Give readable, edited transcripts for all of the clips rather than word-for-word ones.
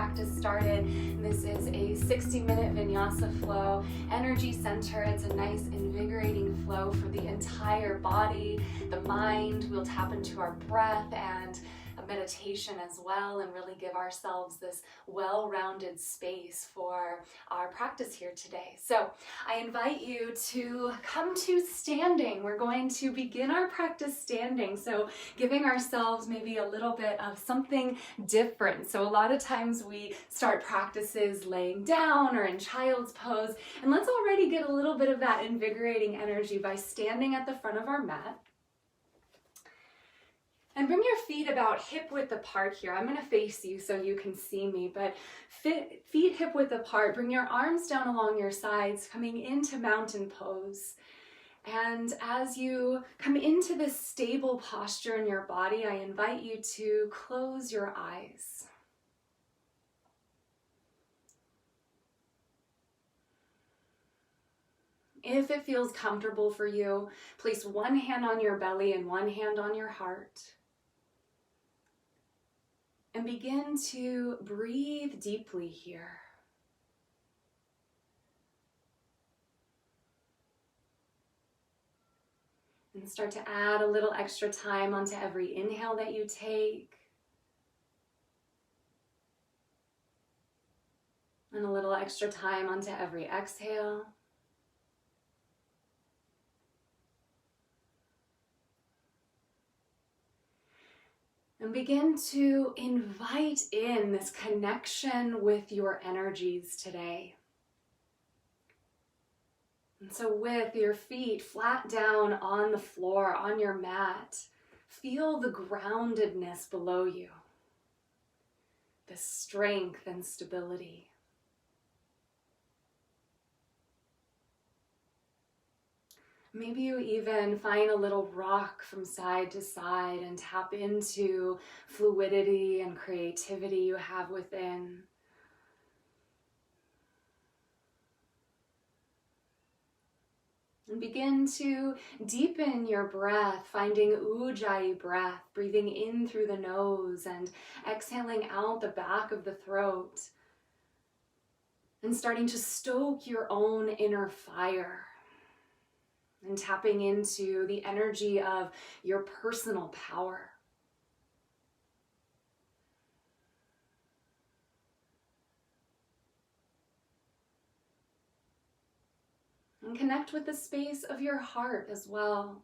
practice started. This is a 60-minute vinyasa flow, energy center. It's a nice invigorating flow for the entire body, the mind. We'll tap into our breath and a meditation as well, and really give ourselves this well-rounded space for our practice here today. So I invite you to come to standing. We're going to begin our practice standing, so giving ourselves maybe a little bit of something different. So a lot of times we start practices laying down or in child's pose, and let's already get a little bit of that invigorating energy by standing at the front of our mat. And bring your feet about hip width apart here. I'm going to face you so you can see me, but feet hip width apart. Bring your arms down along your sides, coming into mountain pose. And as you come into this stable posture in your body, I invite you to close your eyes. If it feels comfortable for you, place one hand on your belly and one hand on your heart. And begin to breathe deeply here. And start to add a little extra time onto every inhale that you take. And a little extra time onto every exhale. And begin to invite in this connection with your energies today. And so with your feet flat down on the floor, on your mat, feel the groundedness below you, the strength and stability. Maybe you even find a little rock from side to side and tap into fluidity and creativity you have within. And begin to deepen your breath, finding Ujjayi breath, breathing in through the nose and exhaling out the back of the throat. And starting to stoke your own inner fire. And tapping into the energy of your personal power. And connect with the space of your heart as well.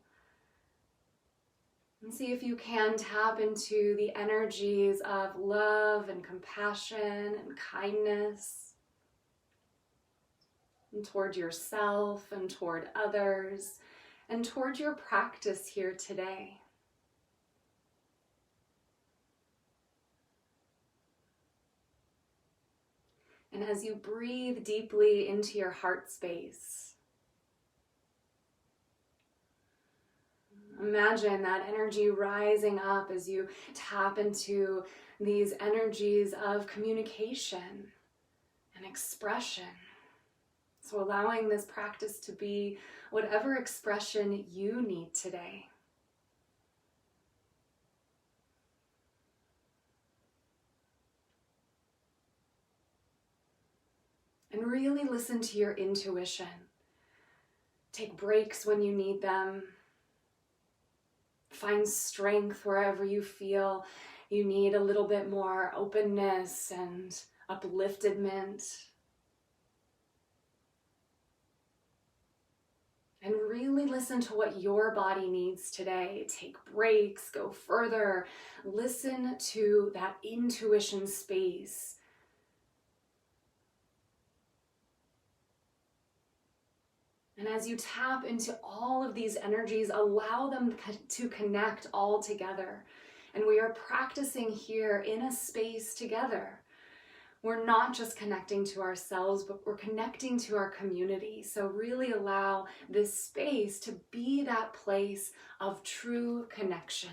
And see if you can tap into the energies of love and compassion and kindness. And toward yourself and toward others and toward your practice here today. And as you breathe deeply into your heart space, imagine that energy rising up as you tap into these energies of communication and expression. So allowing this practice to be whatever expression you need today. And really listen to your intuition. Take breaks when you need them. Find strength wherever you feel you need a little bit more openness and upliftedment. And really listen to what your body needs today. Take breaks, go further. Listen to that intuition space. And as you tap into all of these energies, allow them to connect all together. And we are practicing here in a space together. We're not just connecting to ourselves, but we're connecting to our community. So really allow this space to be that place of true connection.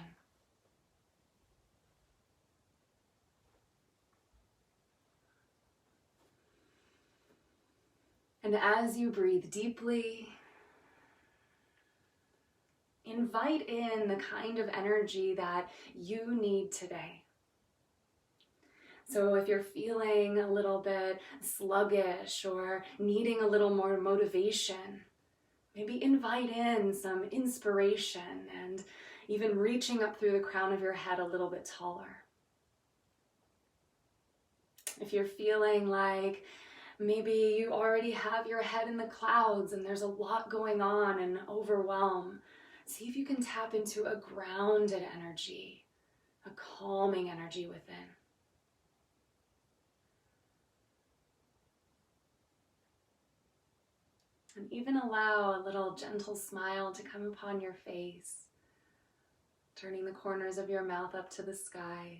And as you breathe deeply, invite in the kind of energy that you need today. So if you're feeling a little bit sluggish or needing a little more motivation, maybe invite in some inspiration and even reaching up through the crown of your head a little bit taller. If you're feeling like maybe you already have your head in the clouds and there's a lot going on and overwhelm, see if you can tap into a grounded energy, a calming energy within. And even allow a little gentle smile to come upon your face, turning the corners of your mouth up to the sky,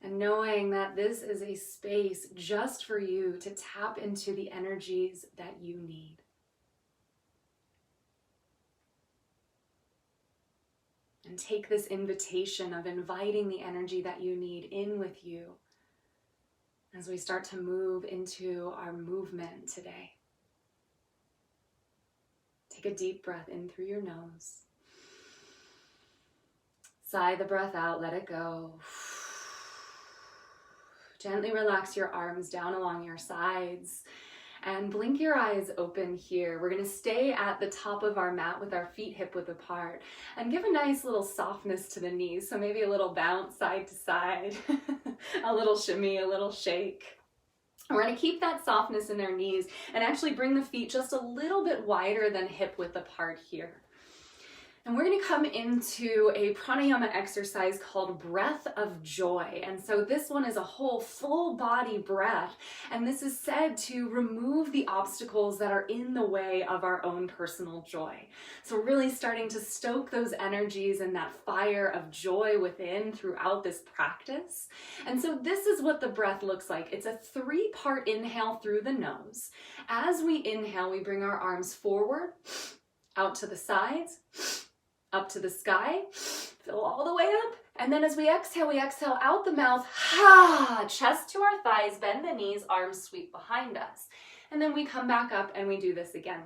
and knowing that this is a space just for you to tap into the energies that you need. And take this invitation of inviting the energy that you need in with you as we start to move into our movement today. Take a deep breath in through your nose. Sigh the breath out, let it go. Gently relax your arms down along your sides and blink your eyes open here. We're going to stay at the top of our mat with our feet hip-width apart and give a nice little softness to the knees. So maybe a little bounce side to side, a little shimmy, a little shake. We're going to keep that softness in their knees and actually bring the feet just a little bit wider than hip-width apart here. And we're going to come into a pranayama exercise called Breath of Joy. And so this one is a whole full body breath. And this is said to remove the obstacles that are in the way of our own personal joy. So really starting to stoke those energies and that fire of joy within throughout this practice. And so this is what the breath looks like. It's a 3-part inhale through the nose. As we inhale, we bring our arms forward, out to the sides, up to the sky, fill all the way up. And then as we exhale out the mouth, chest to our thighs, bend the knees, arms sweep behind us. And then we come back up and we do this again.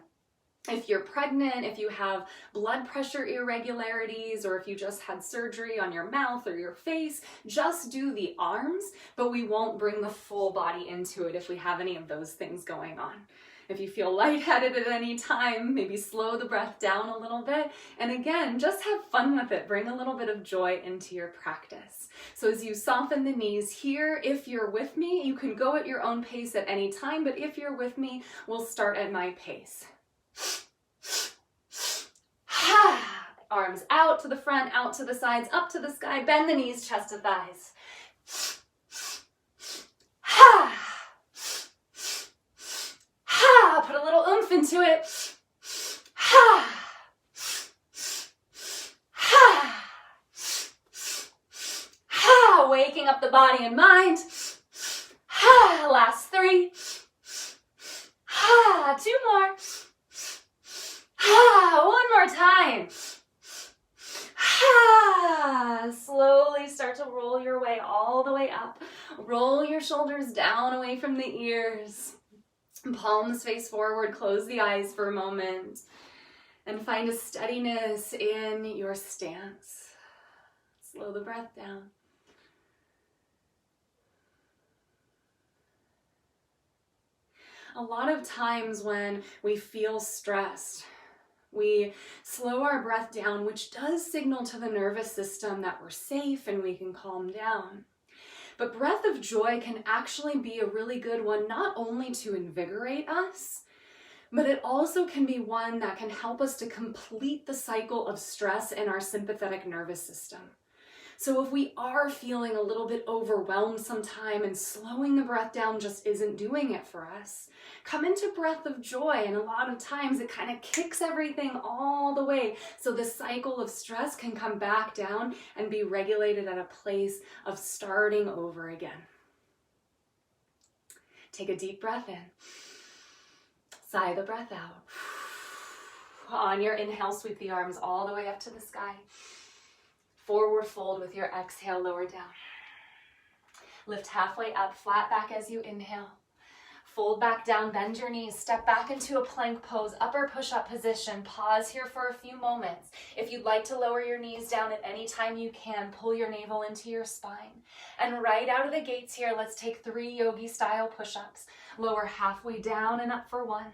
If you're pregnant, if you have blood pressure irregularities, or if you just had surgery on your mouth or your face, just do the arms, but we won't bring the full body into it if we have any of those things going on. If you feel lightheaded at any time, maybe slow the breath down a little bit. And again, just have fun with it. Bring a little bit of joy into your practice. So as you soften the knees here, if you're with me, you can go at your own pace at any time, but if you're with me, we'll start at my pace. Arms out to the front, out to the sides, up to the sky, bend the knees, chest to thighs. Put a little oomph into it. Waking up the body and mind. Last 3. 2 more. 1 more time. Slowly start to roll your way all the way up. Roll your shoulders down away from the ears. Palms face forward, close the eyes for a moment, and find a steadiness in your stance. Slow the breath down. A lot of times when we feel stressed, we slow our breath down, which does signal to the nervous system that we're safe and we can calm down. But breath of joy can actually be a really good one, not only to invigorate us, but it also can be one that can help us to complete the cycle of stress in our sympathetic nervous system. So if we are feeling a little bit overwhelmed sometime and slowing the breath down just isn't doing it for us, come into breath of joy, and a lot of times it kind of kicks everything all the way so the cycle of stress can come back down and be regulated at a place of starting over again. Take a deep breath in. Sigh the breath out. On your inhale, sweep the arms all the way up to the sky. Forward fold with your exhale, lower down. Lift halfway up, flat back as you inhale. Fold back down, bend your knees, step back into a plank pose, upper push-up position. Pause here for a few moments. If you'd like to lower your knees down at any time, you can. Pull your navel into your spine. And right out of the gates here, let's take 3 yogi-style push-ups. Lower halfway down and up for 1.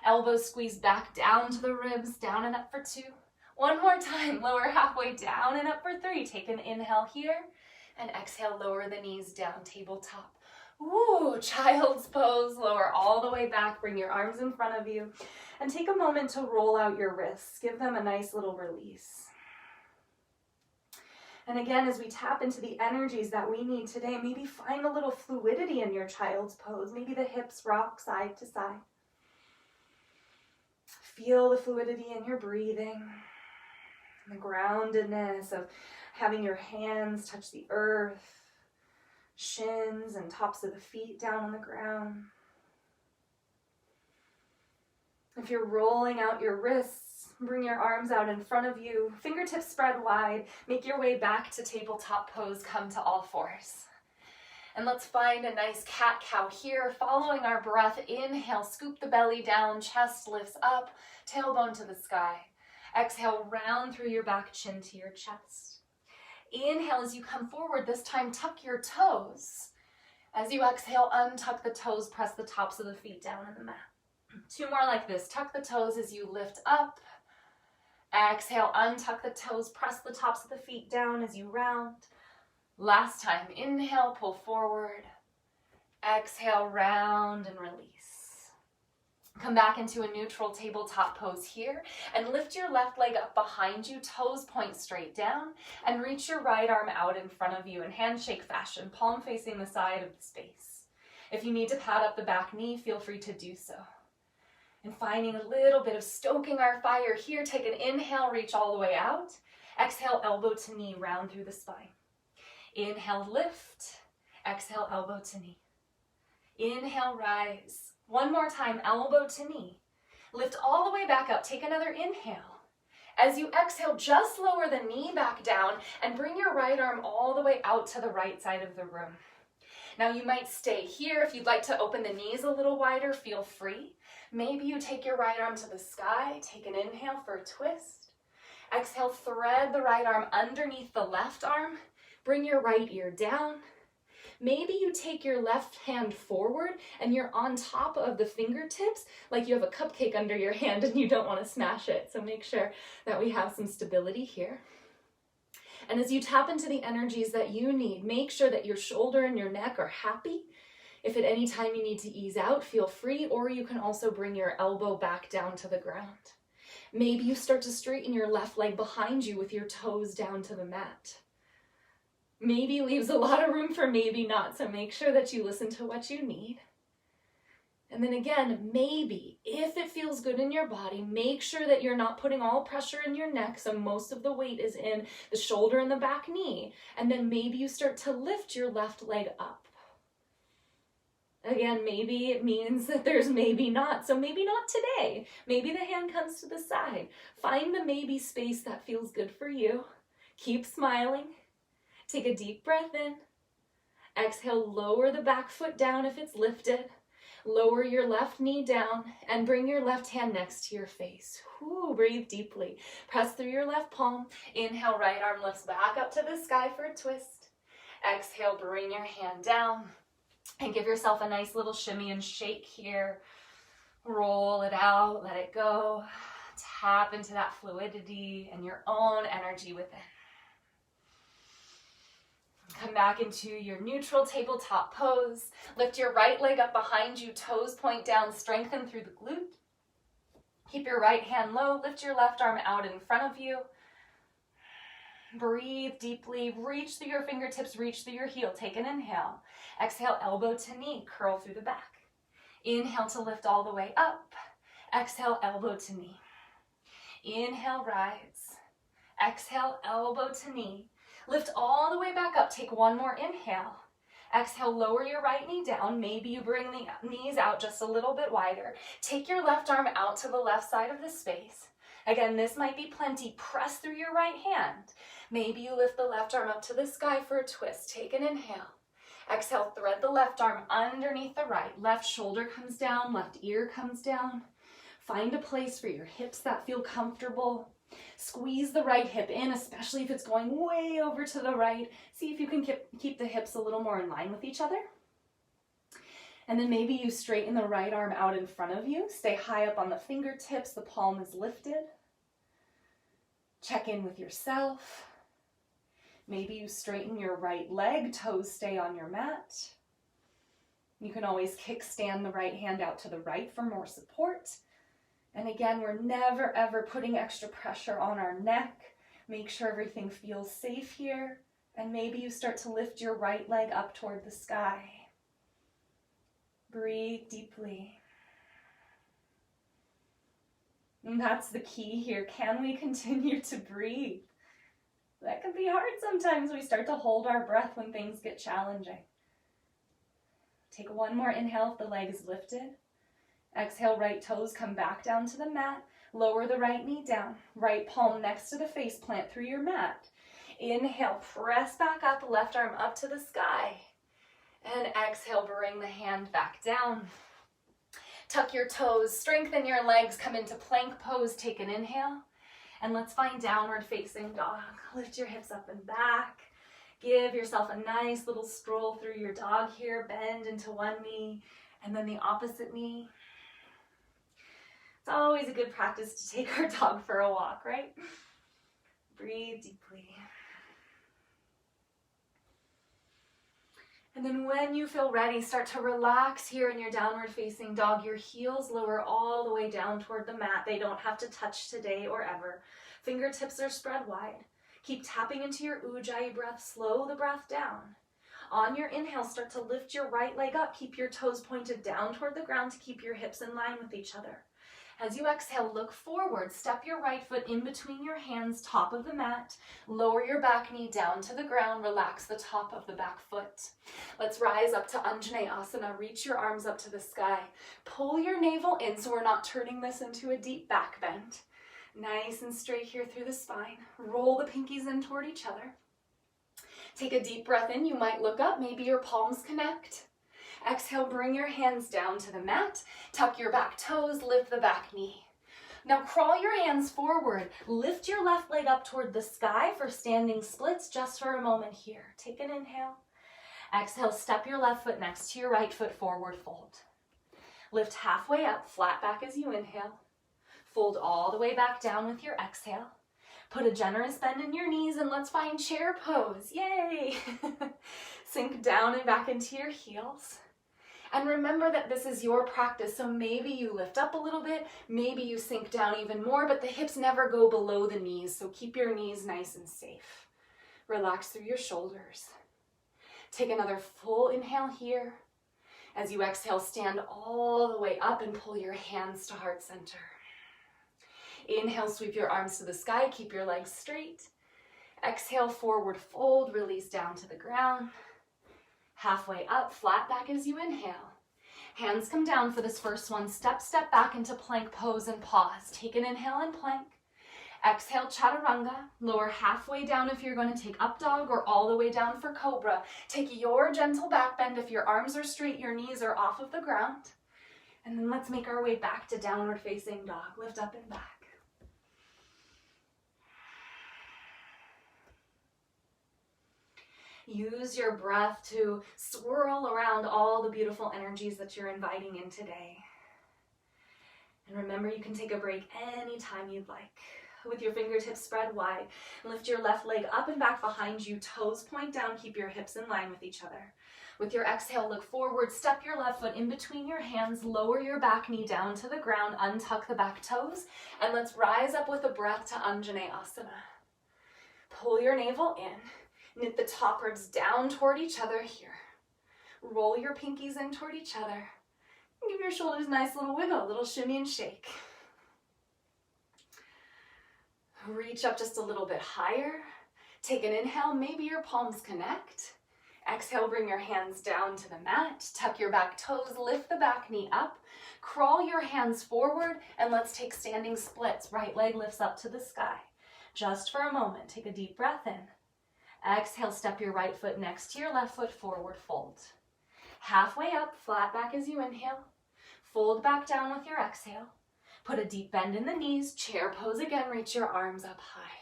Elbows squeeze back down to the ribs, down and up for 2. One more time, lower halfway down and up for 3. Take an inhale here, and exhale, lower the knees down, tabletop. Ooh, child's pose. Lower all the way back, bring your arms in front of you, and take a moment to roll out your wrists. Give them a nice little release. And again, as we tap into the energies that we need today, maybe find a little fluidity in your child's pose. Maybe the hips rock side to side. Feel the fluidity in your breathing, the groundedness of having your hands touch the earth, shins and tops of the feet down on the ground. If you're rolling out your wrists, bring your arms out in front of you, fingertips spread wide, make your way back to tabletop pose, come to all fours. And let's find a nice cat-cow here, following our breath. Inhale, scoop the belly down, chest lifts up, tailbone to the sky. Exhale, round through your back, chin to your chest. Inhale as you come forward, this time tuck your toes. As you exhale, untuck the toes, press the tops of the feet down in the mat. 2 more like this. Tuck the toes as you lift up. Exhale, untuck the toes, press the tops of the feet down as you round. Last time, inhale, pull forward. Exhale, round and release. Come back into a neutral tabletop pose here and lift your left leg up behind you, toes point straight down, and reach your right arm out in front of you in handshake fashion, palm facing the side of the space. If you need to pad up the back knee, feel free to do so. And finding a little bit of stoking our fire here, take an inhale, reach all the way out. Exhale, elbow to knee, round through the spine. Inhale, lift. Exhale, elbow to knee. Inhale, rise. One more time, elbow to knee. Lift all the way back up. Take another inhale. As you exhale, just lower the knee back down and bring your right arm all the way out to the right side of the room. Now you might stay here. If you'd like to open the knees a little wider, feel free. Maybe you take your right arm to the sky. Take an inhale for a twist. Exhale, thread the right arm underneath the left arm. Bring your right ear down. Maybe you take your left hand forward and you're on top of the fingertips like you have a cupcake under your hand and you don't want to smash it. So make sure that we have some stability here. And as you tap into the energies that you need, make sure that your shoulder and your neck are happy. If at any time you need to ease out, feel free, or you can also bring your elbow back down to the ground. Maybe you start to straighten your left leg behind you with your toes down to the mat. Maybe leaves a lot of room for maybe not, so make sure that you listen to what you need. And then again, maybe, if it feels good in your body, make sure that you're not putting all pressure in your neck, so most of the weight is in the shoulder and the back knee. And then maybe you start to lift your left leg up. Again, maybe it means that there's maybe not, so maybe not today. Maybe the hand comes to the side. Find the maybe space that feels good for you. Keep smiling. Take a deep breath in. Exhale, lower the back foot down if it's lifted. Lower your left knee down and bring your left hand next to your face. Ooh, breathe deeply. Press through your left palm. Inhale, right arm lifts back up to the sky for a twist. Exhale, bring your hand down and give yourself a nice little shimmy and shake here. Roll it out, let it go. Tap into that fluidity and your own energy within. Come back into your neutral tabletop pose. Lift your right leg up behind you, toes point down, strengthen through the glute. Keep your right hand low, lift your left arm out in front of you. Breathe deeply, reach through your fingertips, reach through your heel. Take an inhale. Exhale, elbow to knee, curl through the back. Inhale to lift all the way up. Exhale, elbow to knee. Inhale, rise. Exhale, elbow to knee. Lift all the way back up. Take one more inhale. Exhale, lower your right knee down. Maybe you bring the knees out just a little bit wider. Take your left arm out to the left side of the space. Again, this might be plenty. Press through your right hand. Maybe you lift the left arm up to the sky for a twist. Take an inhale. Exhale, thread the left arm underneath the right. Left shoulder comes down, left ear comes down. Find a place for your hips that feel comfortable. Squeeze the right hip in, especially if it's going way over to the right. See if you can keep the hips a little more in line with each other. And then maybe you straighten the right arm out in front of you. Stay high up on the fingertips, the palm is lifted. Check in with yourself. Maybe you straighten your right leg, toes stay on your mat. You can always kickstand the right hand out to the right for more support. And again, we're never ever putting extra pressure on our neck. Make sure everything feels safe here. And maybe you start to lift your right leg up toward the sky. Breathe deeply. And that's the key here. Can we continue to breathe? That can be hard sometimes. We start to hold our breath when things get challenging. Take one more inhale if the leg is lifted. Exhale, right toes come back down to the mat. Lower the right knee down. Right palm next to the face, plant through your mat. Inhale, press back up, left arm up to the sky. And exhale, bring the hand back down. Tuck your toes, strengthen your legs, come into plank pose, take an inhale. And let's find downward facing dog. Lift your hips up and back. Give yourself a nice little stroll through your dog here. Bend into one knee and then the opposite knee. It's always a good practice to take our dog for a walk, right? Breathe deeply. And then when you feel ready, start to relax here in your downward facing dog. Your heels lower all the way down toward the mat. They don't have to touch today or ever. Fingertips are spread wide. Keep tapping into your Ujjayi breath. Slow the breath down. On your inhale, start to lift your right leg up. Keep your toes pointed down toward the ground to keep your hips in line with each other. As you exhale, look forward. Step your right foot in between your hands, top of the mat. Lower your back knee down to the ground. Relax the top of the back foot. Let's rise up to Anjaneyasana. Reach your arms up to the sky. Pull your navel in so we're not turning this into a deep back bend. Nice and straight here through the spine. Roll the pinkies in toward each other. Take a deep breath in. You might look up. Maybe your palms connect. Exhale, bring your hands down to the mat. Tuck your back toes, lift the back knee. Now crawl your hands forward. Lift your left leg up toward the sky for standing splits just for a moment here. Take an inhale. Exhale, step your left foot next to your right foot, forward fold. Lift halfway up, flat back as you inhale. Fold all the way back down with your exhale. Put a generous bend in your knees and let's find chair pose. Yay! Sink down and back into your heels. And remember that this is your practice, so maybe you lift up a little bit, maybe you sink down even more, but the hips never go below the knees, so keep your knees nice and safe. Relax through your shoulders. Take another full inhale here. As you exhale, stand all the way up and pull your hands to heart center. Inhale, sweep your arms to the sky, keep your legs straight. Exhale, forward fold, release down to the ground. Halfway up, flat back as you inhale. Hands come down for this first one. Step back into plank pose and pause. Take an inhale in plank. Exhale, chaturanga. Lower halfway down if you're going to take up dog or all the way down for cobra. Take your gentle back bend. If your arms are straight, your knees are off of the ground. And then let's make our way back to downward facing dog. Lift up and back. Use your breath to swirl around all the beautiful energies that you're inviting in today. And remember, you can take a break anytime you'd like. With your fingertips spread wide, lift your left leg up and back behind you. Toes point down, keep your hips in line with each other. With your exhale, look forward, step your left foot in between your hands, lower your back knee down to the ground, untuck the back toes, and let's rise up with a breath to Anjaneyasana. Pull your navel in. Knit the top ribs down toward each other here. Roll your pinkies in toward each other. Give your shoulders a nice little wiggle, a little shimmy and shake. Reach up just a little bit higher. Take an inhale, maybe your palms connect. Exhale, bring your hands down to the mat. Tuck your back toes, lift the back knee up. Crawl your hands forward, and let's take standing splits. Right leg lifts up to the sky. Just for a moment, take a deep breath in. Exhale, step your right foot next to your left foot, forward fold. Halfway up, flat back as you inhale. Fold back down with your exhale. Put a deep bend in the knees, chair pose again, reach your arms up high.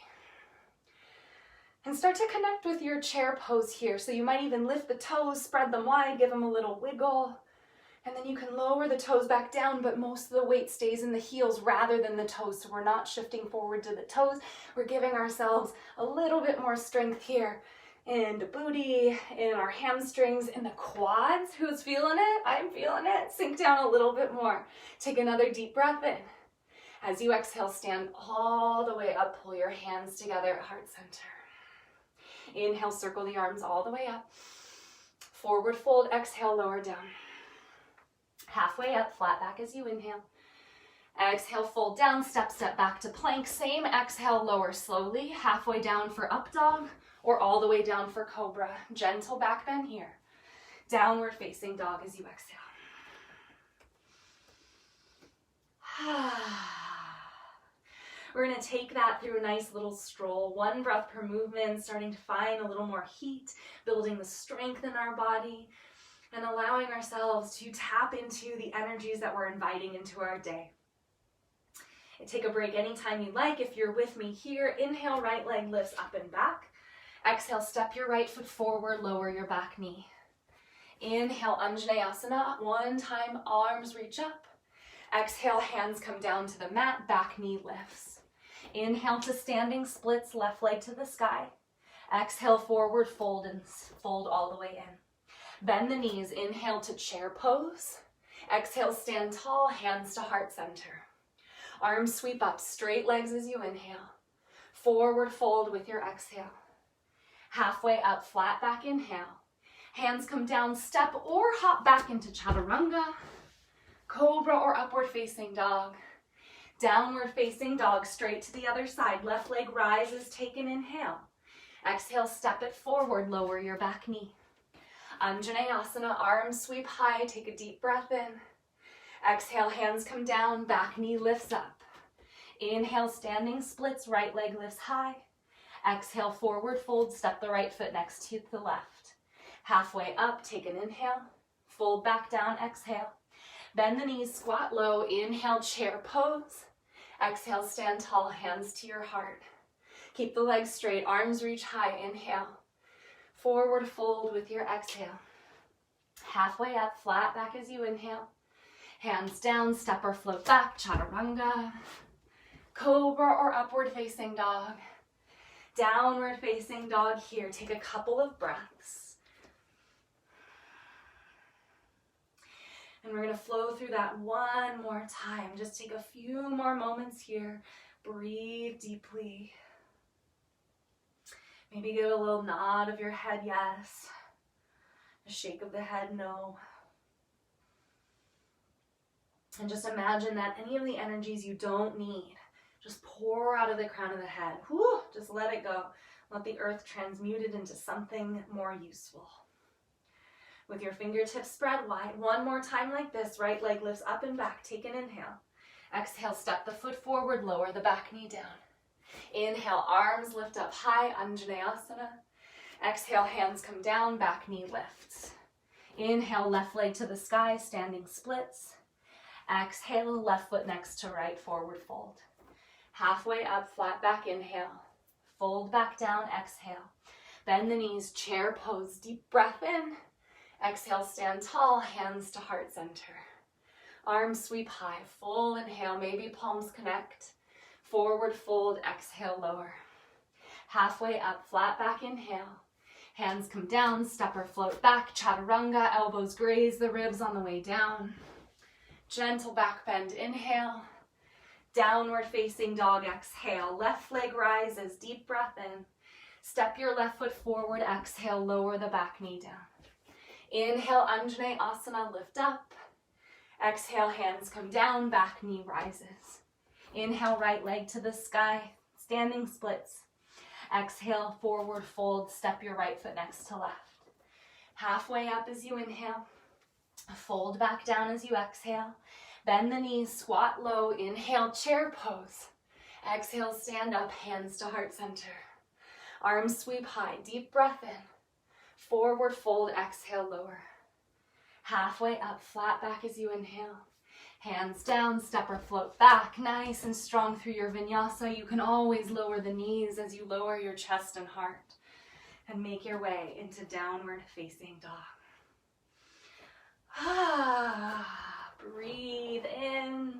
And start to connect with your chair pose here. So you might even lift the toes, spread them wide, give them a little wiggle. And then you can lower the toes back down, but most of the weight stays in the heels rather than the toes. So we're not shifting forward to the toes. We're giving ourselves a little bit more strength here in the booty, in our hamstrings, in the quads. Who's feeling it? I'm feeling it. Sink down a little bit more. Take another deep breath in. As you exhale, stand all the way up. Pull your hands together at heart center. Inhale, circle the arms all the way up. Forward fold, exhale, lower down. Halfway up, flat back as you inhale. Exhale, fold down, step back to plank. Same exhale, lower slowly. Halfway down for up dog or all the way down for cobra. Gentle back bend here. Downward facing dog as you exhale. We're going to take that through a nice little stroll. One breath per movement, starting to find a little more heat, building the strength in our body, and allowing ourselves to tap into the energies that we're inviting into our day. Take a break anytime you like. If you're with me here, inhale, right leg lifts up and back. Exhale, step your right foot forward, lower your back knee. Inhale, Anjaneyasana. One time, arms reach up. Exhale, hands come down to the mat, back knee lifts. Inhale to standing splits, left leg to the sky. Exhale, forward fold and fold all the way in. Bend the knees, inhale to chair pose. Exhale, stand tall, hands to heart center. Arms sweep up, straight legs as you inhale. Forward fold with your exhale. Halfway up, flat back, inhale. Hands come down, step or hop back into chaturanga, cobra or upward facing dog. Downward facing dog, straight to the other side. Left leg rises, take an inhale. Exhale, step it forward, lower your back knee. Anjaneyasana, arms sweep high, take a deep breath in. Exhale, hands come down, back knee lifts up. Inhale, standing splits, right leg lifts high. Exhale, forward fold, step the right foot next to the left. Halfway up, take an inhale. Fold back down, exhale. Bend the knees, squat low, inhale, chair pose. Exhale, stand tall, hands to your heart. Keep the legs straight, arms reach high, inhale. Forward fold with your exhale. Halfway up, flat back as you inhale. Hands down, step or float back, chaturanga. Cobra or upward facing dog. Downward facing dog here. Take a couple of breaths. And we're going to flow through that one more time. Just take a few more moments here. Breathe deeply. Maybe give a little nod of your head, yes. A shake of the head, no. And just imagine that any of the energies you don't need, just pour out of the crown of the head. Whew, just let it go. Let the earth transmute it into something more useful. With your fingertips spread wide, one more time like this. Right leg lifts up and back. Take an inhale. Exhale, step the foot forward, lower the back knee down. Inhale, arms lift up high, Anjaneyasana. Exhale, hands come down, back knee lifts. Inhale, left leg to the sky, standing splits. Exhale, left foot next to right, forward fold. Halfway up, flat back, inhale. Fold back down, exhale. Bend the knees, chair pose, deep breath in. Exhale, stand tall, hands to heart center. Arms sweep high, full inhale, maybe palms connect. Forward fold, exhale, lower. Halfway up, flat back, inhale. Hands come down, step or float back, chaturanga, elbows graze the ribs on the way down. Gentle back bend, inhale. Downward facing dog, exhale. Left leg rises, deep breath in. Step your left foot forward, exhale, lower the back knee down. Inhale, Anjaneyasana, lift up. Exhale, hands come down, back knee rises. Inhale, right leg to the sky, standing splits. Exhale, forward fold, step your right foot next to left. Halfway up as you inhale. Fold back down as you exhale. Bend the knees, squat low, inhale, chair pose. Exhale, stand up, hands to heart center. Arms sweep high. Deep breath in. Forward fold, exhale, lower. Halfway up, flat back as you inhale. Hands down, step or float back, nice and strong through your vinyasa. You can always lower the knees as you lower your chest and heart. And make your way into downward facing dog. Breathe in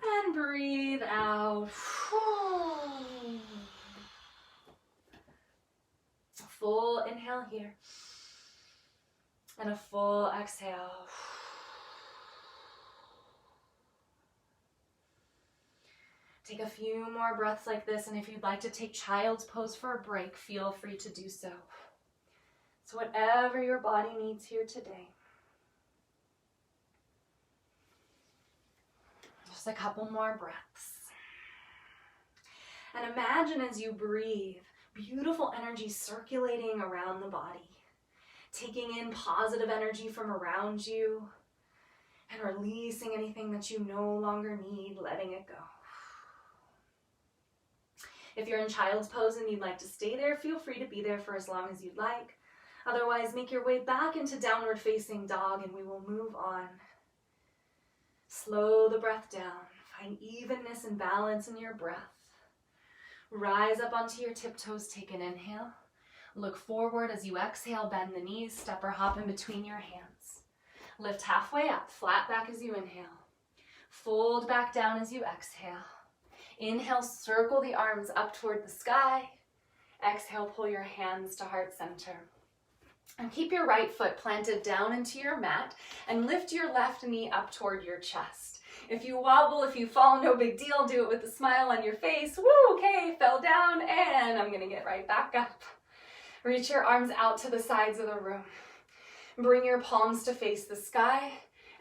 and breathe out. Full inhale here and a full exhale. Take a few more breaths like this, and if you'd like to take child's pose for a break, feel free to do so. So whatever your body needs here today. Just a couple more breaths. And imagine as you breathe, beautiful energy circulating around the body, taking in positive energy from around you and releasing anything that you no longer need, letting it go. If you're in child's pose and you'd like to stay there, feel free to be there for as long as you'd like. Otherwise, make your way back into downward facing dog and we will move on. Slow the breath down. Find evenness and balance in your breath. Rise up onto your tiptoes, take an inhale. Look forward as you exhale, bend the knees, step or hop in between your hands. Lift halfway up, flat back as you inhale. Fold back down as you exhale. Inhale, circle the arms up toward the sky. Exhale, pull your hands to heart center. And keep your right foot planted down into your mat and lift your left knee up toward your chest. If you wobble, if you fall, no big deal. Do it with a smile on your face. Woo, okay, fell down and I'm gonna get right back up. Reach your arms out to the sides of the room. Bring your palms to face the sky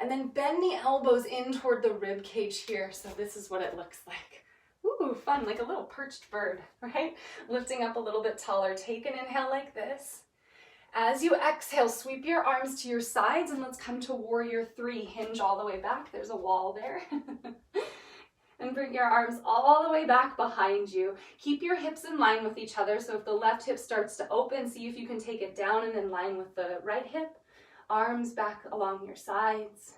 and then bend the elbows in toward the rib cage here. So this is what it looks like. Ooh, fun, like a little perched bird, right? Lifting up a little bit taller. Take an inhale like this. As you exhale, sweep your arms to your sides and let's come to warrior three. Hinge all the way back. There's a wall there. And bring your arms all the way back behind you. Keep your hips in line with each other. So if the left hip starts to open, see if you can take it down and in line with the right hip. Arms back along your sides.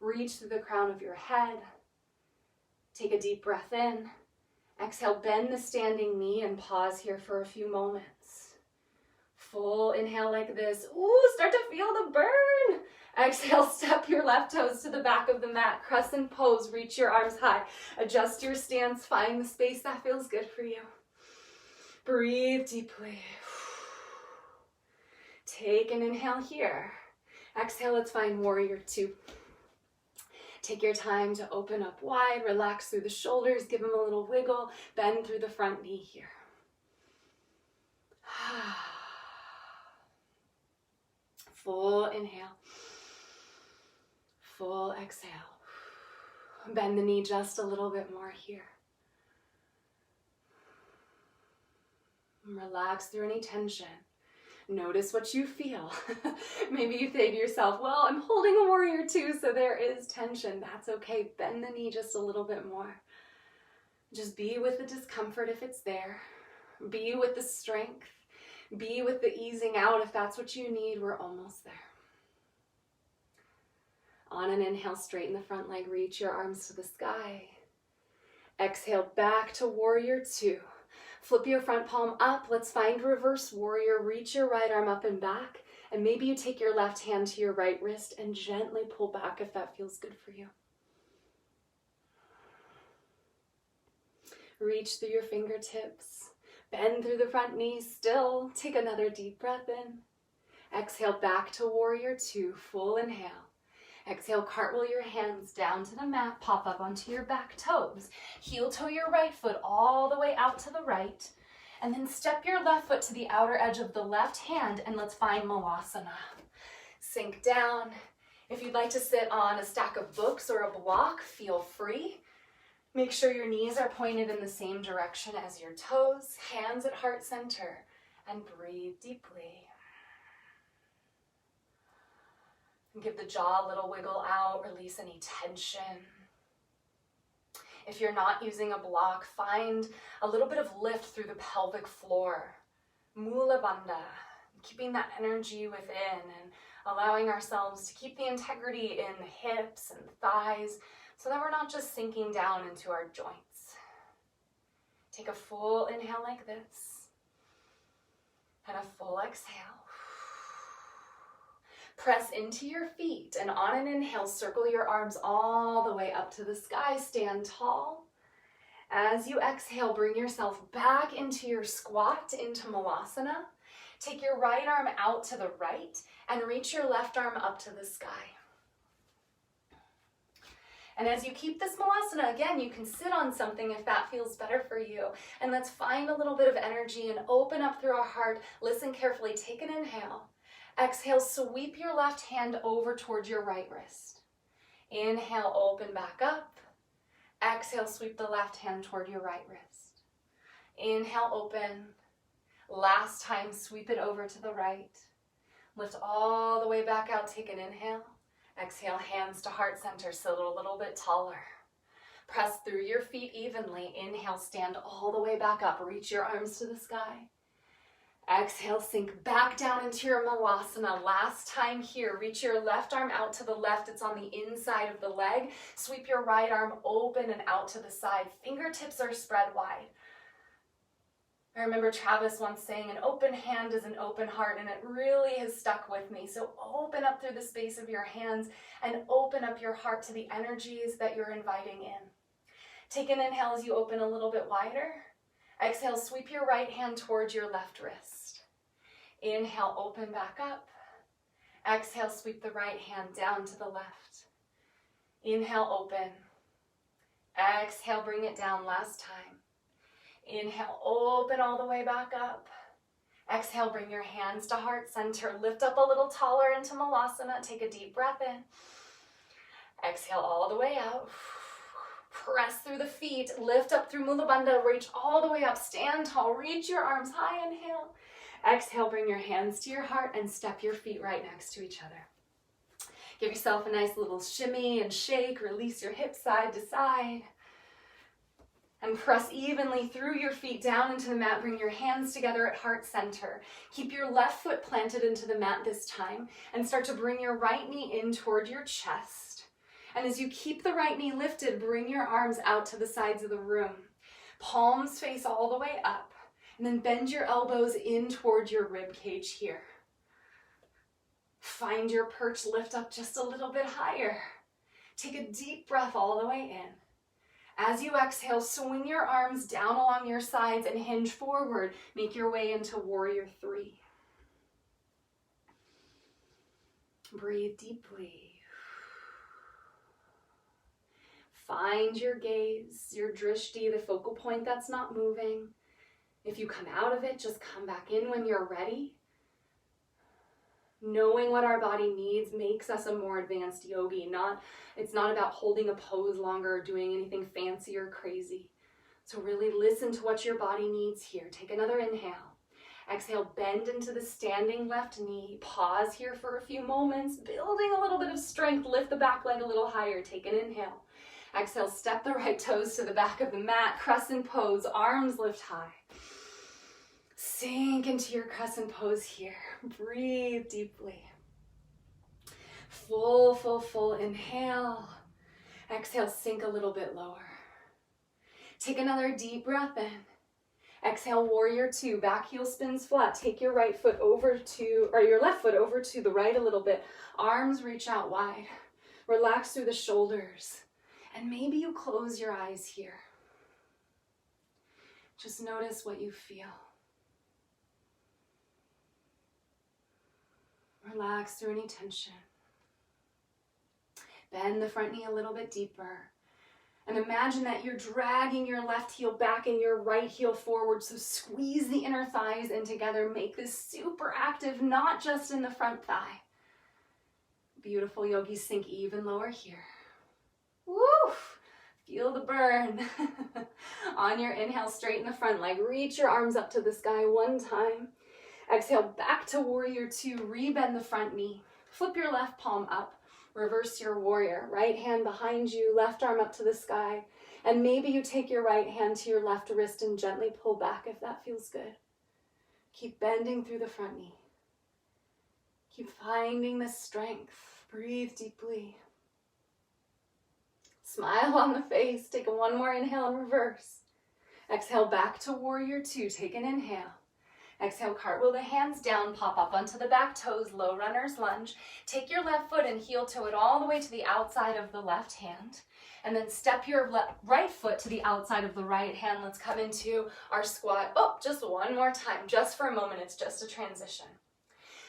Reach through the crown of your head. Take a deep breath in. Exhale, bend the standing knee and pause here for a few moments. Full inhale like this. Ooh, start to feel the burn. Exhale, step your left toes to the back of the mat. Crescent pose, reach your arms high. Adjust your stance, find the space that feels good for you. Breathe deeply. Take an inhale here. Exhale, let's find warrior two. Take your time to open up wide, relax through the shoulders, give them a little wiggle, bend through the front knee here. Full inhale, full exhale. Bend the knee just a little bit more here. Relax through any tension. Notice what you feel. Maybe you say to yourself, well, I'm holding a warrior two, so there is tension. That's okay. Bend the knee just a little bit more. Just be with the discomfort if it's there. Be with the strength. Be with the easing out if that's what you need. We're almost there. On an inhale, straighten the front leg. Reach your arms to the sky. Exhale, back to warrior two. Flip your front palm up. Let's find reverse warrior. Reach your right arm up and back. And maybe you take your left hand to your right wrist and gently pull back if that feels good for you. Reach through your fingertips. Bend through the front knees still. Take another deep breath in. Exhale, back to warrior two. Full inhale. Exhale, cartwheel your hands down to the mat, pop up onto your back toes. Heel toe your right foot all the way out to the right. And then step your left foot to the outer edge of the left hand and let's find Malasana. Sink down. If you'd like to sit on a stack of books or a block, feel free. Make sure your knees are pointed in the same direction as your toes, hands at heart center, and breathe deeply. Give the jaw a little wiggle out, release any tension. If you're not using a block, find a little bit of lift through the pelvic floor. Mula Bandha, keeping that energy within and allowing ourselves to keep the integrity in the hips and the thighs so that we're not just sinking down into our joints. Take a full inhale like this and a full exhale. Press into your feet, and on an inhale, circle your arms all the way up to the sky. Stand tall. As you exhale, bring yourself back into your squat, into Malasana. Take your right arm out to the right and reach your left arm up to the sky. And as you keep this Malasana, again, you can sit on something if that feels better for you. And let's find a little bit of energy and open up through our heart. Listen carefully. Take an inhale. Exhale, sweep your left hand over towards your right wrist. Inhale, open back up. Exhale, sweep the left hand toward your right wrist. Inhale, open. Last time, sweep it over to the right. Lift all the way back out, take an inhale. Exhale, hands to heart center, sit a little bit taller. Press through your feet evenly. Inhale, stand all the way back up. Reach your arms to the sky. Exhale, sink back down into your Malasana. Last time here, reach your left arm out to the left. It's on the inside of the leg. Sweep your right arm open and out to the side. Fingertips are spread wide. I remember Travis once saying, an open hand is an open heart, and it really has stuck with me. So open up through the space of your hands and open up your heart to the energies that you're inviting in. Take an inhale as you open a little bit wider. Exhale, sweep your right hand towards your left wrist. Inhale, open back up. Exhale, sweep the right hand down to the left. Inhale, open. Exhale, bring it down last time. Inhale, open all the way back up. Exhale, bring your hands to heart center. Lift up a little taller into Malasana. Take a deep breath in. Exhale all the way out. Press through the feet, lift up through Mula Bandha, reach all the way up, stand tall, reach your arms high, inhale. Exhale, bring your hands to your heart and step your feet right next to each other. Give yourself a nice little shimmy and shake, release your hips side to side. And press evenly through your feet down into the mat, bring your hands together at heart center. Keep your left foot planted into the mat this time and start to bring your right knee in toward your chest. And as you keep the right knee lifted, bring your arms out to the sides of the room. Palms face all the way up. And then bend your elbows in toward your rib cage here. Find your perch, lift up just a little bit higher. Take a deep breath all the way in. As you exhale, swing your arms down along your sides and hinge forward. Make your way into Warrior 3. Breathe deeply. Find your gaze, your drishti, the focal point that's not moving. If you come out of it, just come back in when you're ready. Knowing what our body needs makes us a more advanced yogi. It's not about holding a pose longer or doing anything fancy or crazy. So really listen to what your body needs here. Take another inhale. Exhale, bend into the standing left knee. Pause here for a few moments, building a little bit of strength. Lift the back leg a little higher. Take an inhale. Exhale, step the right toes to the back of the mat. Crescent pose, arms lift high. Sink into your crescent pose here. Breathe deeply. Full inhale. Exhale, sink a little bit lower. Take another deep breath in. Exhale, Warrior 2, back heel spins flat. Take your right foot over to, or your left foot over to the right a little bit. Arms reach out wide. Relax through the shoulders. And maybe you close your eyes here. Just notice what you feel. Relax through any tension. Bend the front knee a little bit deeper. And imagine that you're dragging your left heel back and your right heel forward. So squeeze the inner thighs in together. Make this super active, not just in the front thigh. Beautiful yogis, sink even lower here. Woo! Feel the burn. On your inhale, straighten the front leg. Reach your arms up to the sky one time. Exhale, back to Warrior 2. Rebend the front knee. Flip your left palm up. Reverse your warrior. Right hand behind you, left arm up to the sky. And maybe you take your right hand to your left wrist and gently pull back if that feels good. Keep bending through the front knee. Keep finding the strength. Breathe deeply. Smile on the face. Take one more inhale and reverse. Exhale back to warrior two. Take an inhale. Exhale, cartwheel the hands down, pop up onto the back toes, low runner's lunge. Take your left foot and heel toe it all the way to the outside of the left hand. And then step your right foot to the outside of the right hand. Let's come into our squat. Oh, just one more time, just for a moment. It's just a transition.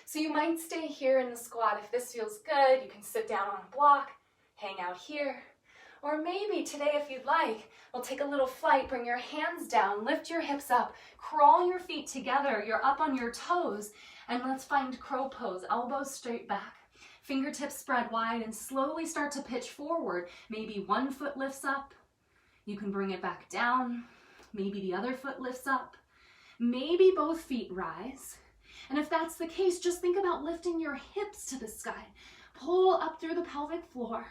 So you might stay here in the squat. If this feels good, you can sit down on a block, hang out here. Or maybe today, if you'd like, we'll take a little flight, bring your hands down, lift your hips up, crawl your feet together, you're up on your toes, and let's find crow pose, elbows straight back, fingertips spread wide, and slowly start to pitch forward. Maybe one foot lifts up, you can bring it back down, maybe the other foot lifts up, maybe both feet rise, and if that's the case, just think about lifting your hips to the sky, pull up through the pelvic floor.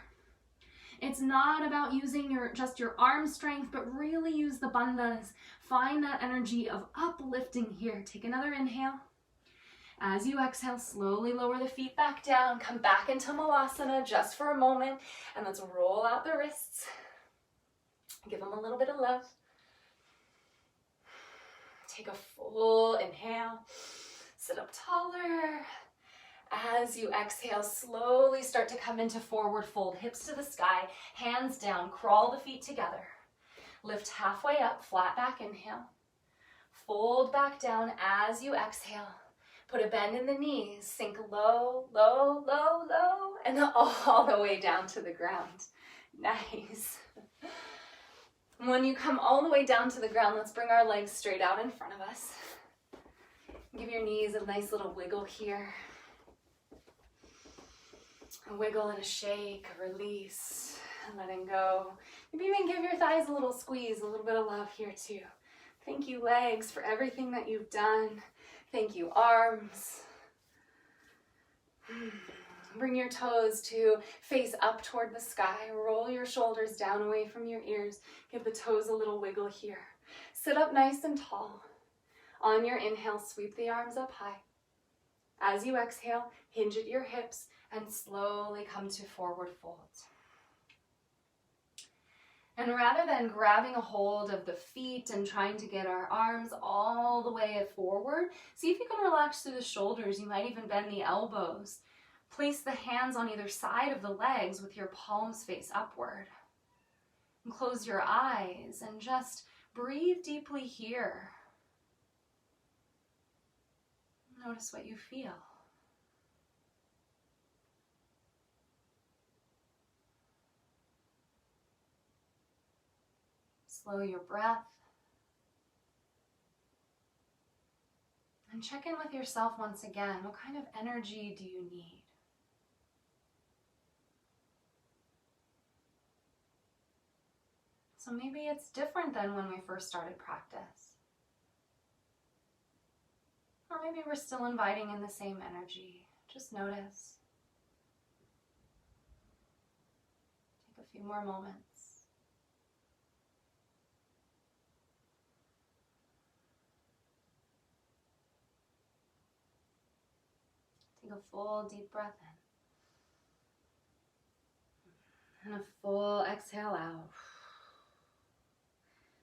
It's not about using just your arm strength, but really use the bandhas. Find that energy of uplifting here. Take another inhale. As you exhale, slowly lower the feet back down. Come back into Malasana just for a moment. And let's roll out the wrists. Give them a little bit of love. Take a full inhale. Sit up taller. As you exhale, slowly start to come into forward fold, hips to the sky, hands down, crawl the feet together. Lift halfway up, flat back inhale. Fold back down as you exhale. Put a bend in the knees, sink low, low, low, low, and all the way down to the ground. Nice. When you come all the way down to the ground, let's bring our legs straight out in front of us. Give your knees a nice little wiggle here. A wiggle and a shake, a release, and letting go. Maybe even give your thighs a little squeeze, a little bit of love here too. Thank you, legs, for everything that you've done. Thank you, arms. Bring your toes to face up toward the sky. Roll your shoulders down away from your ears. Give the toes a little wiggle here. Sit up nice and tall. On your inhale, sweep the arms up high. As you exhale, hinge at your hips and slowly come to forward fold. And rather than grabbing a hold of the feet and trying to get our arms all the way forward, see if you can relax through the shoulders. You might even bend the elbows. Place the hands on either side of the legs with your palms face upward. And close your eyes and just breathe deeply here. Notice what you feel. Slow your breath. And check in with yourself once again. What kind of energy do you need? So maybe it's different than when we first started practice. Or maybe we're still inviting in the same energy. Just notice. Take a few more moments. Take a full deep breath in. And a full exhale out.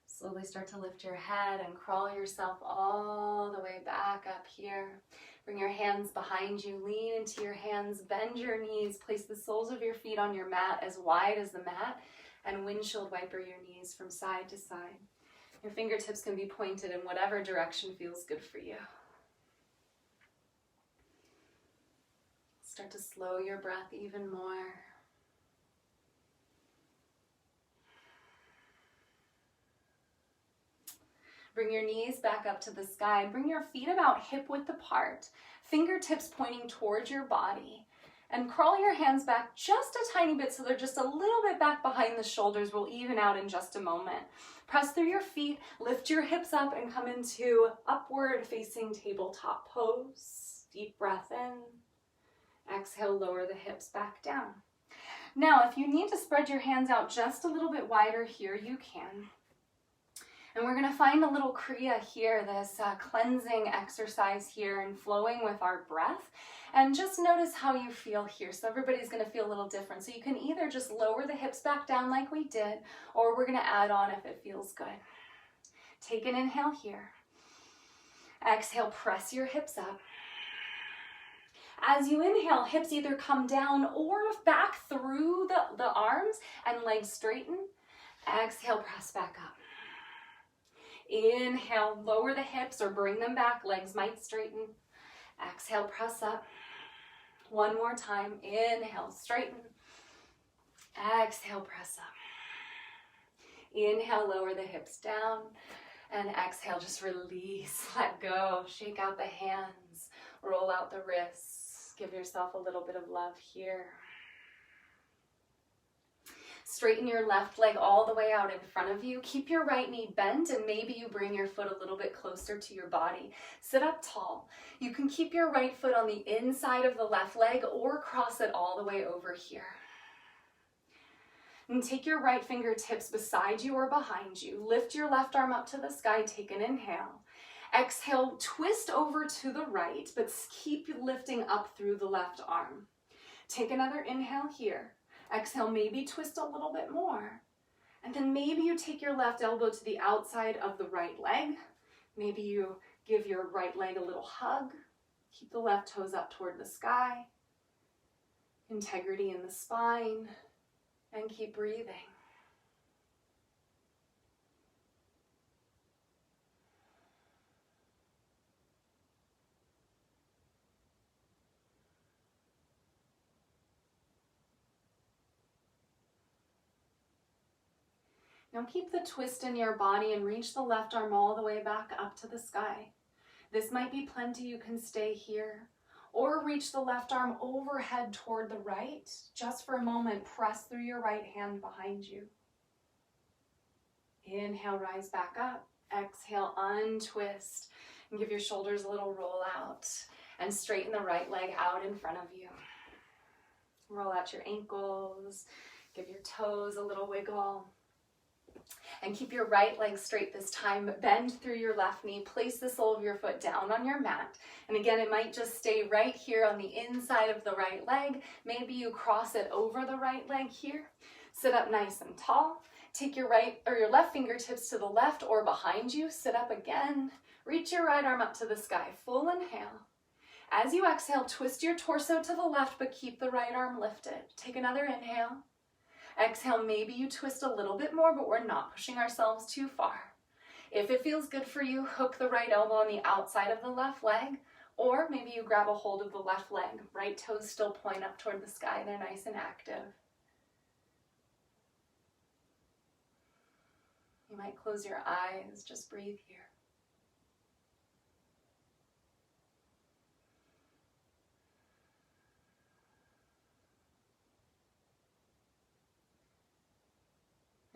Slowly start to lift your head and crawl yourself all the way back up here. Bring your hands behind you, lean into your hands, bend your knees, place the soles of your feet on your mat as wide as the mat, and windshield wiper your knees from side to side. Your fingertips can be pointed in whatever direction feels good for you. Start to slow your breath even more. Bring your knees back up to the sky. Bring your feet about hip width apart. Fingertips pointing towards your body. And crawl your hands back just a tiny bit so they're just a little bit back behind the shoulders. We'll even out in just a moment. Press through your feet, lift your hips up, and come into upward facing tabletop pose. Deep breath in. Exhale, lower the hips back down. Now, if you need to spread your hands out just a little bit wider here, you can. And we're going to find a little Kriya here, this cleansing exercise here and flowing with our breath. And just notice how you feel here. So everybody's going to feel a little different. So you can either just lower the hips back down like we did, or we're going to add on if it feels good. Take an inhale here. Exhale, press your hips up. As you inhale, hips either come down or back through the arms and legs straighten. Exhale, press back up. Inhale, lower the hips or bring them back. Legs might straighten. Exhale, press up. One more time. Inhale, straighten. Exhale, press up. Inhale, lower the hips down. And exhale, just release, let go. Shake out the hands. Roll out the wrists. Give yourself a little bit of love here. Straighten your left leg all the way out in front of you. Keep your right knee bent and maybe you bring your foot a little bit closer to your body. Sit up tall. You can keep your right foot on the inside of the left leg or cross it all the way over here. And take your right fingertips beside you or behind you. Lift your left arm up to the sky. Take an inhale. Exhale, twist over to the right, but keep lifting up through the left arm. Take another inhale here. Exhale, maybe twist a little bit more. And then maybe you take your left elbow to the outside of the right leg. Maybe you give your right leg a little hug. Keep the left toes up toward the sky. Integrity in the spine. And keep breathing. Now keep the twist in your body and reach the left arm all the way back up to the sky. This might be plenty, you can stay here. Or reach the left arm overhead toward the right. Just for a moment, press through your right hand behind you. Inhale, rise back up. Exhale, untwist. And give your shoulders a little roll out. And straighten the right leg out in front of you. Roll out your ankles. Give your toes a little wiggle. And keep your right leg straight this time. Bend through your left knee. Place the sole of your foot down on your mat. And again, it might just stay right here on the inside of the right leg. Maybe you cross it over the right leg here. Sit up nice and tall. Take your right or your left fingertips to the left or behind you. Sit up again. Reach your right arm up to the sky. Full inhale. As you exhale, twist your torso to the left, but keep the right arm lifted. Take another inhale. Exhale, maybe you twist a little bit more, but we're not pushing ourselves too far. If it feels good for you, hook the right elbow on the outside of the left leg, or maybe you grab a hold of the left leg. Right toes still point up toward the sky. They're nice and active. You might close your eyes. Just breathe here.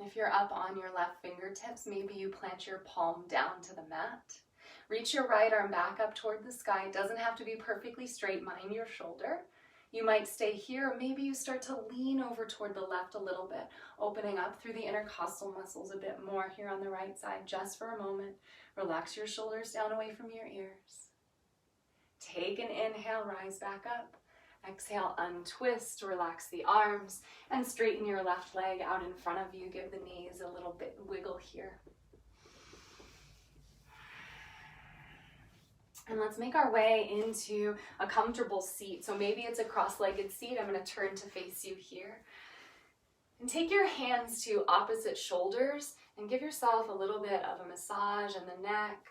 If you're up on your left fingertips, maybe you plant your palm down to the mat. Reach your right arm back up toward the sky. It doesn't have to be perfectly straight. Mind your shoulder. You might stay here, or maybe you start to lean over toward the left a little bit, opening up through the intercostal muscles a bit more here on the right side, just for a moment. Relax your shoulders down away from your ears. Take an inhale, rise back up. Exhale, untwist, relax the arms, and straighten your left leg out in front of you. Give the knees a little bit wiggle here. And let's make our way into a comfortable seat. So maybe it's a cross-legged seat. I'm going to turn to face you here. And take your hands to opposite shoulders and give yourself a little bit of a massage in the neck,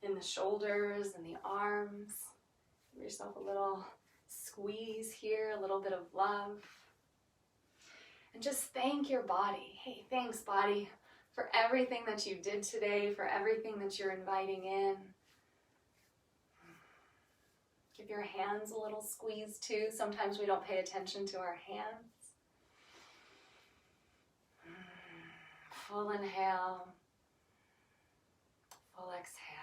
in the shoulders, and the arms. Give yourself a little squeeze here, a little bit of love. And just thank your body. Hey, thanks, body, for everything that you did today, for everything that you're inviting in. Give your hands a little squeeze too. Sometimes we don't pay attention to our hands. Full inhale. Full exhale.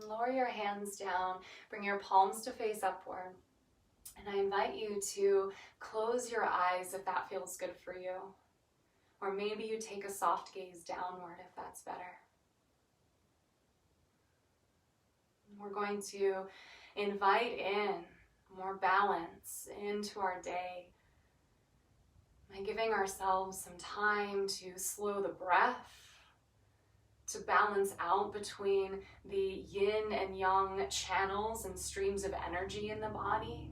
Lower your hands down. Bring your palms to face upward. And I invite you to close your eyes if that feels good for you. Or maybe you take a soft gaze downward if that's better. We're going to invite in more balance into our day by giving ourselves some time to slow the breath, to balance out between the yin and yang channels and streams of energy in the body,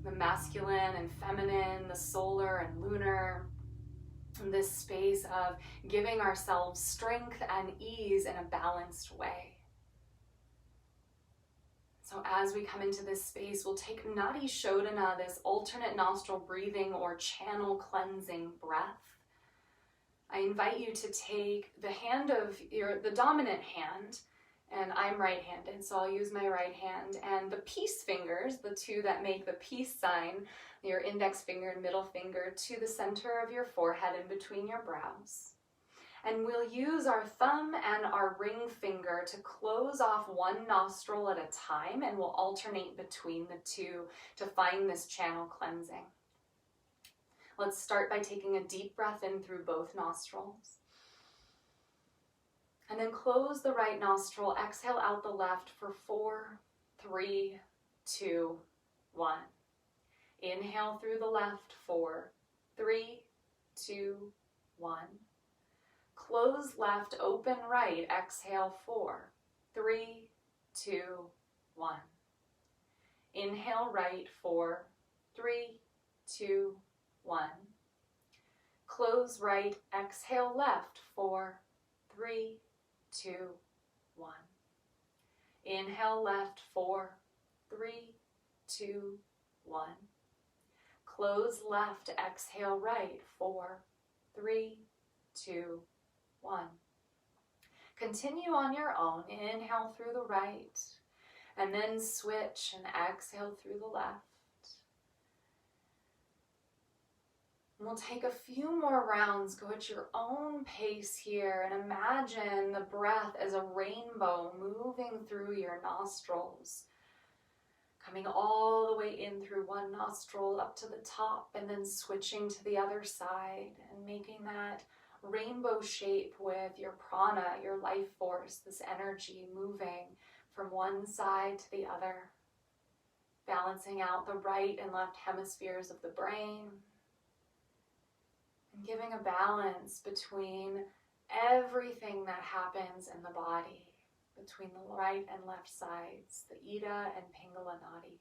the masculine and feminine, the solar and lunar, in this space of giving ourselves strength and ease in a balanced way. So as we come into this space, we'll take Nadi Shodhana, this alternate nostril breathing or channel cleansing breath. I invite you to take the dominant hand, and I'm right-handed, so I'll use my right hand, and the peace fingers, the two that make the peace sign, your index finger and middle finger, to the center of your forehead and between your brows. And we'll use our thumb and our ring finger to close off one nostril at a time, and we'll alternate between the two to find this channel cleansing. Let's start by taking a deep breath in through both nostrils. And then close the right nostril, exhale out the left for 4, 3, 2, 1. Inhale through the left, 4, 3, 2, 1. Close left, open right, exhale 4, 3, 2, 1. Inhale right, 4, 3, 2, 1. Close right, exhale left, 4, 3, 2, 1. Inhale left, 4, 3, 2, 1. Close left, exhale right, 4, 3, 2, 1. Continue on your own. Inhale through the right, and then switch and exhale through the left. And we'll take a few more rounds, go at your own pace here, and imagine the breath as a rainbow moving through your nostrils, coming all the way in through one nostril up to the top, and then switching to the other side and making that rainbow shape with your prana, your life force, this energy moving from one side to the other, balancing out the right and left hemispheres of the brain, and giving a balance between everything that happens in the body, between the right and left sides, the Ida and Pingala nadis.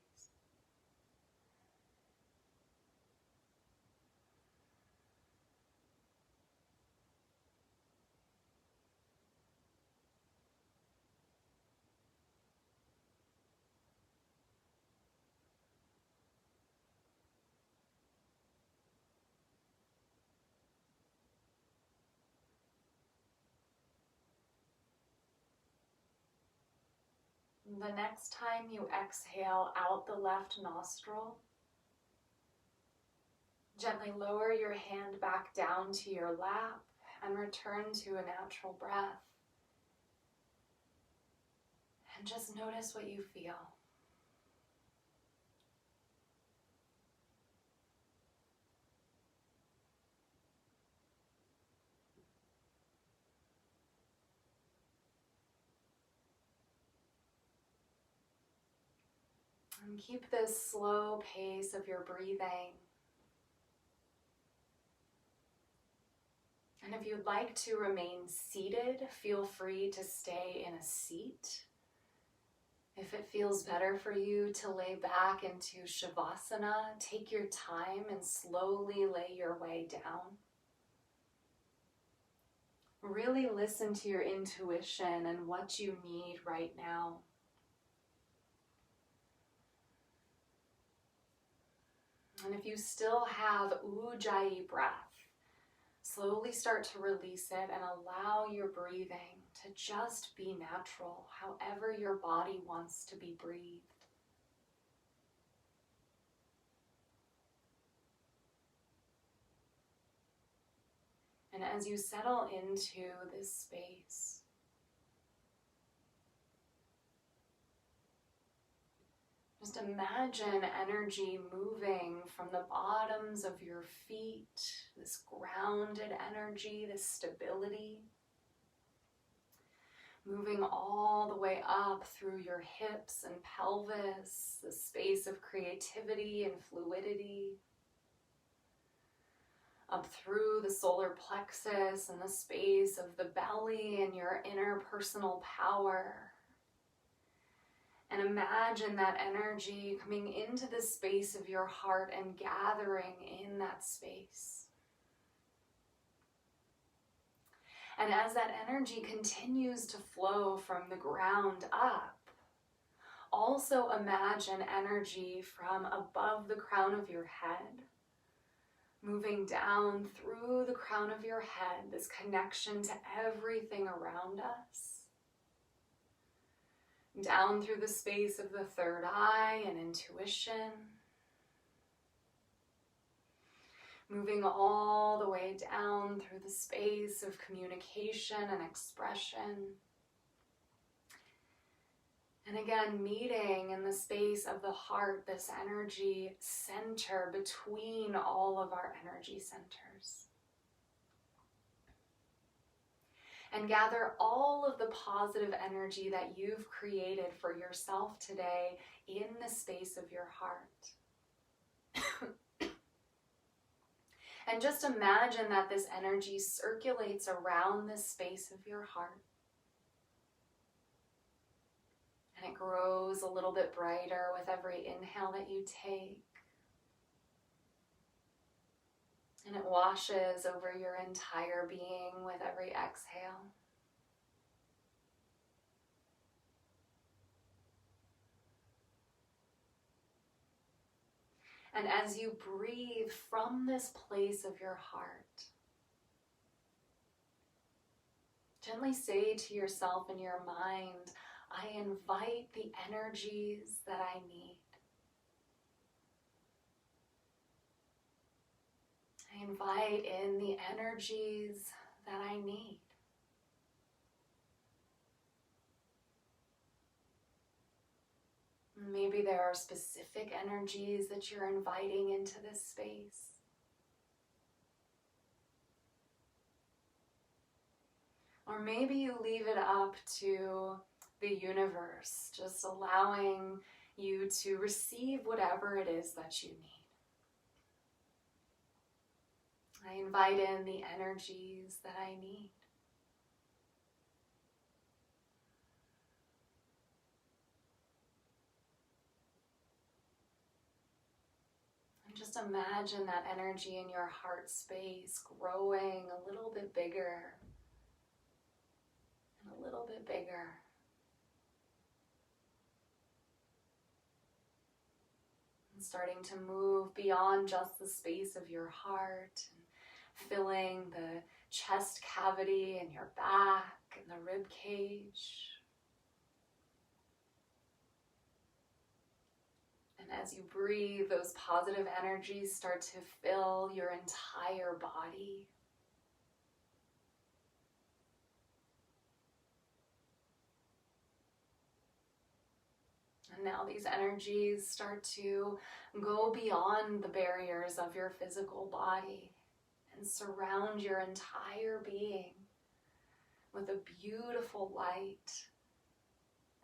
The next time you exhale out the left nostril, gently lower your hand back down to your lap and return to a natural breath. And just notice what you feel. And keep this slow pace of your breathing. And if you'd like to remain seated, feel free to stay in a seat. If it feels better for you to lay back into Shavasana, take your time and slowly lay your way down. Really listen to your intuition and what you need right now. And if you still have Ujjayi breath, slowly start to release it and allow your breathing to just be natural, however your body wants to be breathed. And as you settle into this space, Just imagine energy moving from the bottoms of your feet, this grounded energy, this stability, moving all the way up through your hips and pelvis, the space of creativity and fluidity, up through the solar plexus and the space of the belly and your inner personal power. And imagine that energy coming into the space of your heart and gathering in that space. And as that energy continues to flow from the ground up, also imagine energy from above the crown of your head, moving down through the crown of your head, this connection to everything around us. Down through the space of the third eye and intuition. Moving all the way down through the space of communication and expression. And again, meeting in the space of the heart, this energy center between all of our energy centers. And gather all of the positive energy that you've created for yourself today in the space of your heart. And just imagine that this energy circulates around the space of your heart. And it grows a little bit brighter with every inhale that you take. And it washes over your entire being with every exhale. And as you breathe from this place of your heart, gently say to yourself in your mind, I invite the energies that I need. I invite in the energies that I need. Maybe there are specific energies that you're inviting into this space. Or maybe you leave it up to the universe, just allowing you to receive whatever it is that you need. I invite in the energies that I need. And just imagine that energy in your heart space growing a little bit bigger and a little bit bigger. And starting to move beyond just the space of your heart, filling the chest cavity and your back and the rib cage. And as you breathe, those positive energies start to fill your entire body. And now these energies start to go beyond the barriers of your physical body and surround your entire being with a beautiful light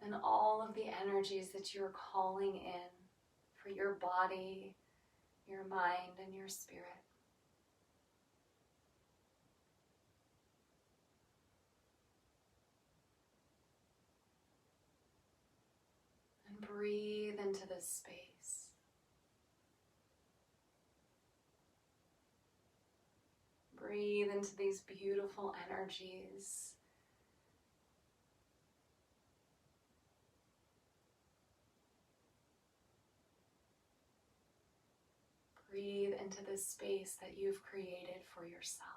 and all of the energies that you're calling in for your body, your mind, and your spirit. And breathe into this space. Breathe into these beautiful energies. Breathe into this space that you've created for yourself.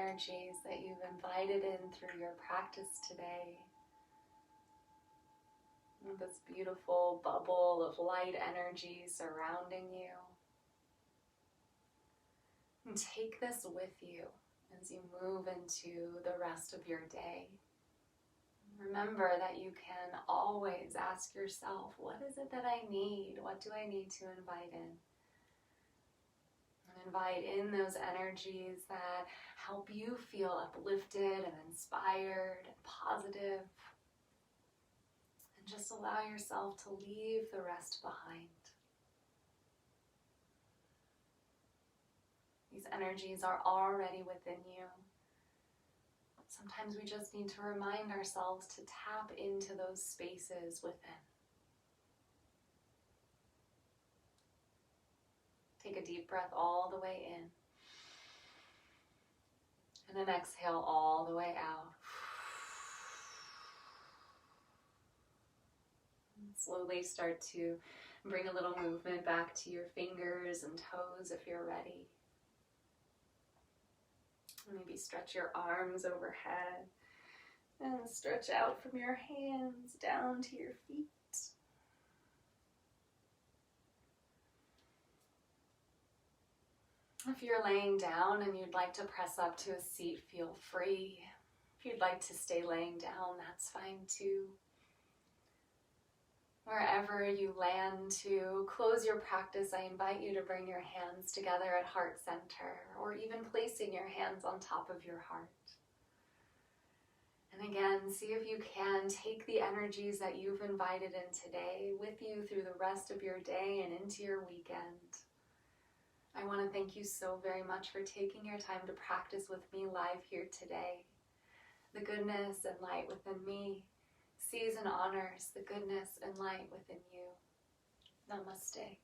energies that you've invited in through your practice today. And this beautiful bubble of light energy surrounding you. And take this with you as you move into the rest of your day. Remember that you can always ask yourself, what is it that I need? What do I need to invite in? And invite in those energies that help you feel uplifted and inspired and positive. And just allow yourself to leave the rest behind. These energies are already within you. Sometimes we just need to remind ourselves to tap into those spaces within. Take a deep breath all the way in. And an exhale all the way out. And slowly start to bring a little movement back to your fingers and toes if you're ready. Maybe stretch your arms overhead and stretch out from your hands down to your feet. If you're laying down and you'd like to press up to a seat, feel free. If you'd like to stay laying down, that's fine too. Wherever you land to close your practice, I invite you to bring your hands together at heart center, or even placing your hands on top of your heart. And again, see if you can take the energies that you've invited in today with you through the rest of your day and into your weekend. I want to thank you so very much for taking your time to practice with me live here today. The goodness and light within me sees and honors the goodness and light within you. Namaste.